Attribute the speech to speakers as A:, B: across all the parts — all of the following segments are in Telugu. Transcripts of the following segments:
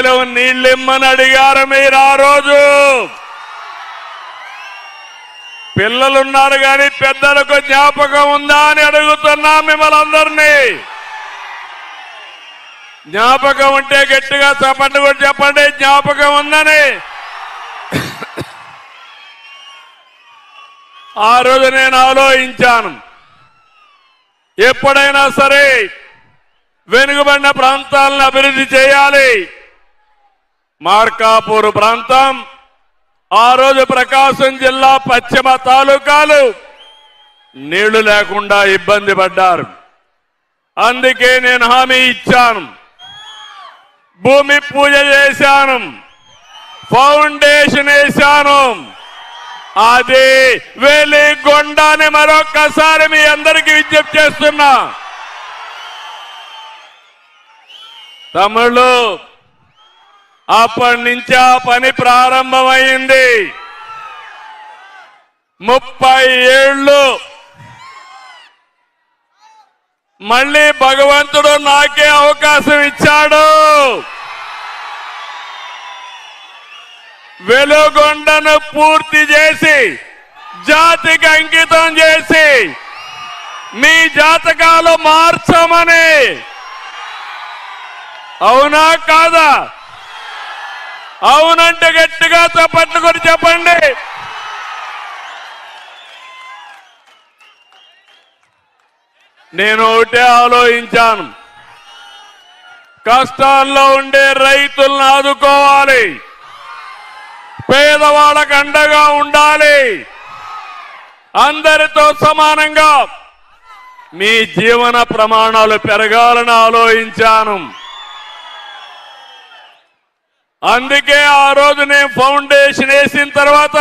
A: కాలువ నీళ్ళిమ్మని అడిగారు మీరు ఆ రోజు. పిల్లలున్నారు కానీ పెద్దలకు జ్ఞాపకం ఉందా అని అడుగుతున్నా మిమ్మల్ని అందరినీ. జ్ఞాపకం ఉంటే గట్టిగా చప్పట్లు కూడా చెప్పండి, జ్ఞాపకం ఉందని. ఆ రోజు నేను ఆలోచించాను, ఎప్పుడైనా సరే వెనుకబడిన ప్రాంతాలను అభివృద్ధి చేయాలి. మార్కాపూర్ ప్రాంతం ఆ రోజు ప్రకాశం జిల్లా పశ్చిమ తాలూకాలు నీళ్లు లేకుండా ఇబ్బంది పడ్డారు. అందుకే నేను హామీ ఇచ్చాను, భూమి పూజ చేశాను, ఫౌండేషన్ వేశాను. అది వెలిగొండని మరొక్కసారి మీ అందరికీ విజ్ఞప్తి చేస్తున్నా. తమ్ముళ్ళు, అప్పటి నుంచి ఆ పని ప్రారంభమైంది. 30 ఏళ్ళు మళ్ళీ భగవంతుడు నాకే అవకాశం ఇచ్చాడు. వెలుగొండను పూర్తి చేసి జాతికి అంకితం చేసి మీ జాతకాలు మార్చమని. అవునా కాదా? అవునంటే గట్టిగా చప్పట్లు కొట్టి చెప్పండి. నేను ఒకటే ఆలోచించాను, కష్టాల్లో ఉండే రైతులను ఆదుకోవాలి, పేదవాళ్ళకు అండగా ఉండాలి, అందరితో సమానంగా మీ జీవన ప్రమాణాలు పెరగాలని ఆలోచించాను. అందుకే ఆ రోజు నేను ఫౌండేషన్ వేసిన తర్వాత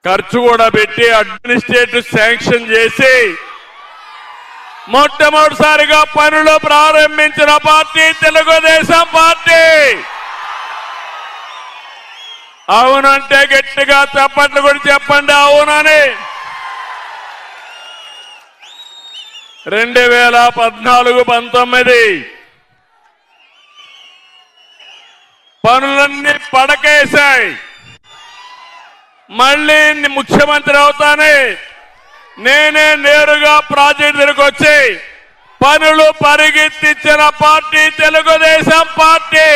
A: ఖర్చు కూడా పెట్టి అడ్మినిస్ట్రేటివ్ శాంక్షన్ చేసి మొట్టమొదటిసారిగా పనులు ప్రారంభించిన పార్టీ తెలుగుదేశం పార్టీ. అవునంటే గట్టిగా చప్పట్లు కూడా చెప్పండి అవునని. 2014-19 పనులన్నీ పడకేశాయి. మళ్ళీ ముఖ్యమంత్రి అవుతానే నేనే నేరుగా ప్రాజెక్టు దగ్గరకు వచ్చి పనులు పరిగెత్తించిన పార్టీ తెలుగుదేశం పార్టీ.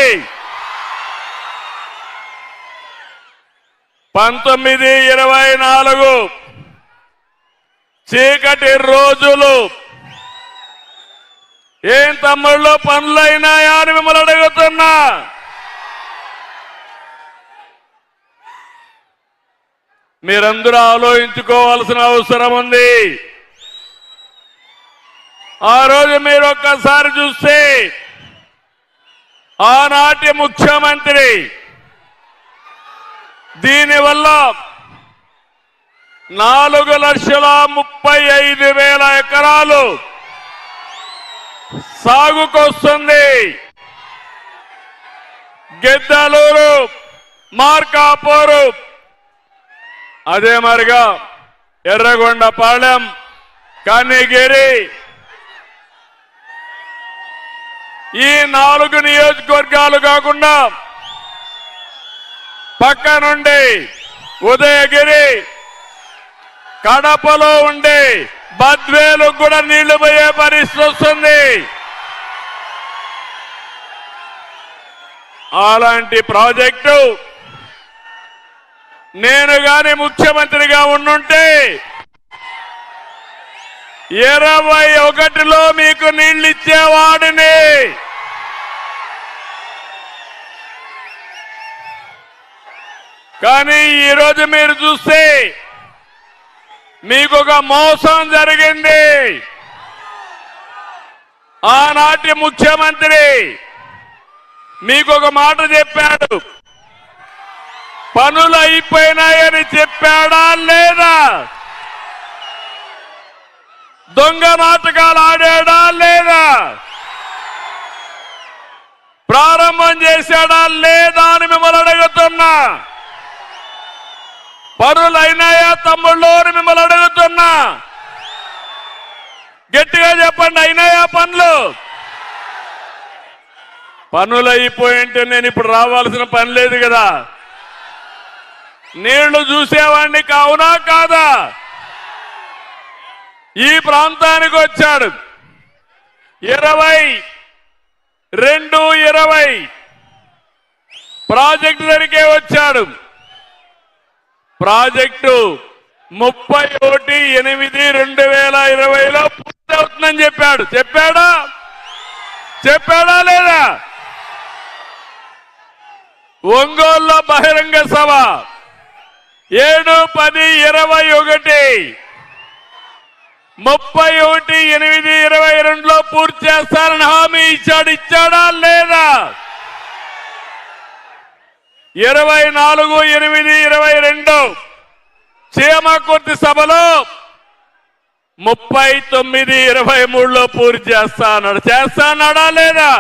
A: 19-24 చీకటి రోజులు. ఏం తమ్ముళ్ళు పనులైనాయా అని మిమ్మల్ని అడుగుతున్నా. మీరందరూ ఆలోచించుకోవాల్సిన అవసరం ఉంది. ఆ రోజు మీరు ఒక్కసారి చూస్తే ఆనాటి ముఖ్యమంత్రి దీనివల్ల 4,35,000 ఎకరాలు సాగుకొస్తుంది. గిద్దలూరు, మార్కాపూరు, అదే మరిగా ఎర్రగొండపాలెం, కనిగిరి, ఈ 4 నియోజకవర్గాలు కాకుండా పక్క నుండి ఉదయగిరి, కడపలో ఉండే బద్వేలు కూడా నీళ్లు పోయే పరిస్థితి వస్తుంది. అలాంటి ప్రాజెక్టు నేను గాని ముఖ్యమంత్రిగా ఉండుంటే 21లో మీకు నీళ్లు ఇచ్చేవాడిని. కానీ ఈరోజు మీరు చూస్తే మీకు ఒక మోసం జరిగింది. ఆనాటి ముఖ్యమంత్రి మీకు ఒక మాట చెప్పాడు, పనులు అయిపోయినాయని చెప్పాడా లేదా? దొంగ నాటకాలు ఆడాడా లేదా? ప్రారంభం చేశాడా లేదా అని మిమ్మల్ని అడుగుతున్నా. పనులు అయినాయా తమ్ముళ్ళు అని మిమ్మల్ని అడుగుతున్నా. గట్టిగా చెప్పండి, అయినాయా పనులు? పనులు అయిపోయింటే నేను ఇప్పుడు రావాల్సిన పని లేదు కదా. నీళ్లు చూసేవాడిని కావునా కాదా? ఈ ప్రాంతానికి వచ్చాడు 22-20 ప్రాజెక్టు దగ్గరికే వచ్చాడు. ప్రాజెక్టు 31/8/2020లో పూర్తవుతుందని చెప్పాడు. చెప్పాడా లేదా? ఒంగోలులో బహిరంగ సభ 7-10-21 31/8/22లో పూర్తి చేస్తారని హామీ ఇచ్చాడా లేదా? 24-8/22 చీమకుర్తి సభలో 39-23లో పూర్తి చేస్తానడా లేదా?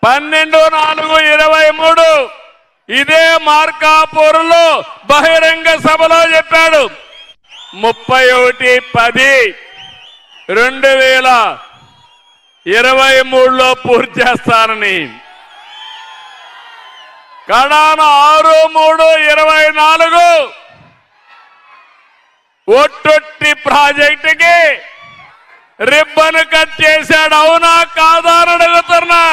A: 12-4-23 ఇదే మార్కాపూర్లో బహిరంగ సభలో చెప్పాడు 31-10-2023లో పూర్తి చేస్తానని. కడాన 6-3-24 ఒట్టొట్టి ప్రాజెక్టుకి రిబ్బన్ కట్ చేశాడు. అవునా కాదా అని అడుగుతున్నా.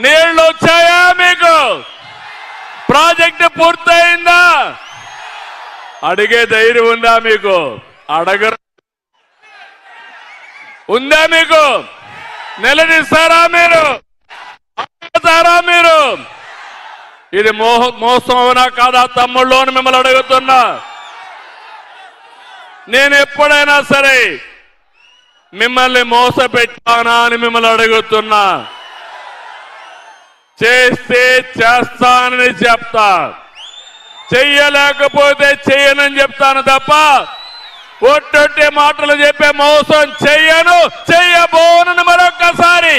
A: నీళ్లు వచ్చాయా మీకు? ప్రాజెక్టు పూర్తయిందా? అడిగే ధైర్యం ఉందా మీకు? అడగరు. ఉందా మీకు? నిలదీస్తారా మీరు? అడుగుతారా మీరు? ఇది మోసం అవునా కాదా తమ్ముళ్ళు అని మిమ్మల్ని అడుగుతున్నా. నేను ఎప్పుడైనా సరే మిమ్మల్ని మోసపెట్టానా అని మిమ్మల్ని అడుగుతున్నా. చేస్తే చేస్తానని చెప్తా, చెయ్యలేకపోతే చెయ్యనని చెప్తాను తప్ప ఒట్టొట్టే మాటలు చెప్పే మోసం చెయ్యబోనని మరొక్కసారి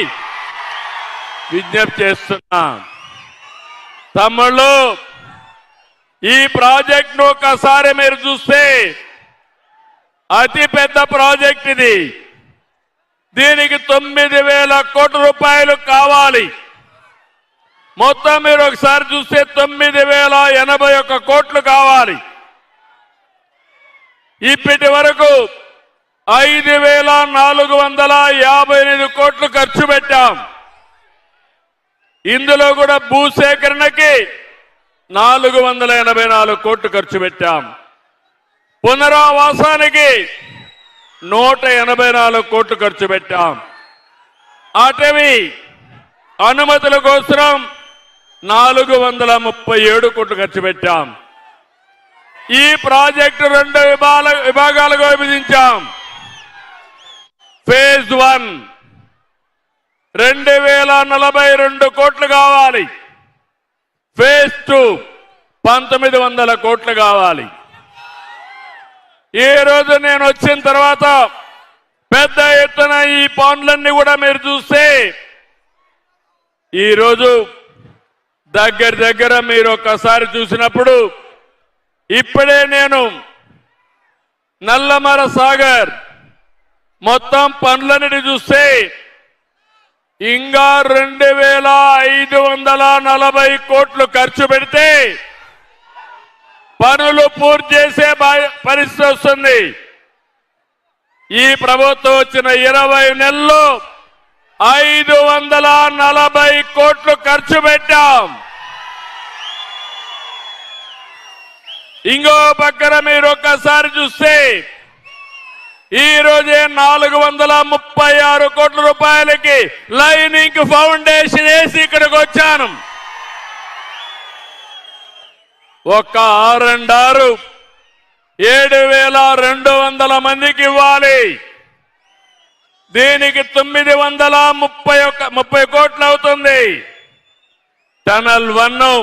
A: విజ్ఞప్తి చేస్తున్నా. తమ్ముళ్ళు, ఈ ప్రాజెక్టును ఒకసారి మీరు చూస్తే అతి పెద్ద ప్రాజెక్ట్ ఇది. దీనికి 9,000 కోట్ల రూపాయలు కావాలి. మొత్తం మీరు ఒకసారి చూస్తే 9,081 కోట్లు కావాలి. ఇప్పటి వరకు 5,458 కోట్లు ఖర్చు పెట్టాం. ఇందులో కూడా భూసేకరణకి 484 కోట్లు ఖర్చు పెట్టాం. పునరావాసానికి 184 కోట్లు ఖర్చు పెట్టాం. అటవీ అనుమతుల కోసం 437 కోట్లు ఖర్చు పెట్టాం. ఈ ప్రాజెక్టు 2 విభాగాలుగా విభజించాం. ఫేజ్ 1 2,042 కోట్లు కావాలి. ఫేజ్ 2 1,900 కోట్లు కావాలి. ఈ రోజు నేను వచ్చిన తర్వాత పెద్ద ఎత్తున ఈ పనులన్నీ కూడా మీరు చూస్తే ఈరోజు దగ్గర మీరు ఒక్కసారి చూసినప్పుడు ఇప్పుడే నేను నల్లమల సాగర్ మొత్తం పనులన్నిటి చూస్తే ఇంకా 2,540 కోట్లు ఖర్చు పెడితే పనులు పూర్తి చేసే పరిస్థితి వస్తుంది. ఈ ప్రభుత్వం వచ్చిన 20 నెలల్లో 540 కోట్లు ఖర్చు పెట్టాం. ఇంకో పక్కన మీరు ఒక్కసారి చూస్తే ఈ రోజే 436 కోట్ల రూపాయలకి లైనింగ్ ఫౌండేషన్ వేసి ఇక్కడికి వచ్చాను. ఒక్క R&R 7,200 మందికి ఇవ్వాలి. దీనికి 930 కోట్లు అవుతుంది. టనల్ 1